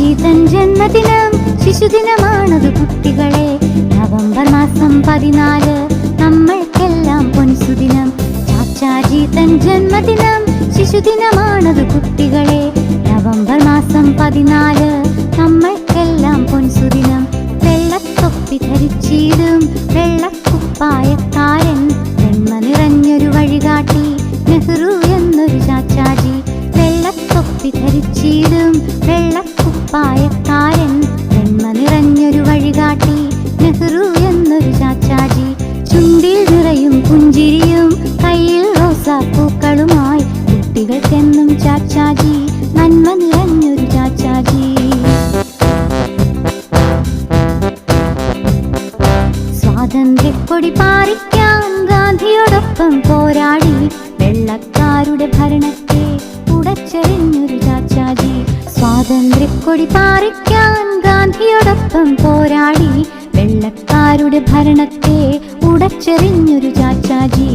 ചാച്ചാജി തൻ ജന്മദിനം ശിശുദിനമാണത് കുട്ടികളെ. നവംബർ മാസം 14 നമ്മൾക്കെല്ലാം പൊൻസുദിനം. ചാച്ചാജി തൻ ജന്മദിനം ശിശുദിനമാണത് കുട്ടികളെ. നവംബർ മാസം 14 നമ്മൾക്കെല്ലാം പൊൻസുദിനം. വെള്ളത്തൊപ്പി ധരിച്ചിടും വെള്ളക്കുപ്പായക്കാരൻ, വെണ്മ നിറഞ്ഞൊരു വഴികാട്ടി നെഹ്റു എന്നൊരു ചാച്ചാജി. വെള്ളത്തൊപ്പി ധരിച്ചിടും വെള്ളക്കുപ്പായക്കാരൻ, വെണ്മ നിറഞ്ഞൊരു വഴികാട്ടി നെഹ്റു എന്നൊരു ചാച്ചാജി. ചുണ്ടിൽ നിറയും പുഞ്ചിരിയും കയ്യിൽ റോസാപ്പൂക്കളുമായി കുട്ടികൾക്കെന്നും ചാച്ചാജി, നന്മ നിറഞ്ഞൊരു ചാച്ചാജി. സ്വാതന്ത്ര്യക്കൊടി പാറിക്കാൻ ഗാന്ധിയോടൊപ്പം പോരാടി വെള്ളക്കാരുടെ ഭരണത്തെ ഉടച്ചെറിഞ്ഞൊരു ചാച്ചാജി. സ്വാതന്ത്ര്യക്കൊടി പാറിക്കാൻ ഗാന്ധിയോടൊപ്പം പോരാടി വെള്ളക്കാരുടെ ഭരണത്തെ ഉടച്ചെറിഞ്ഞൊരു ചാച്ചാജി.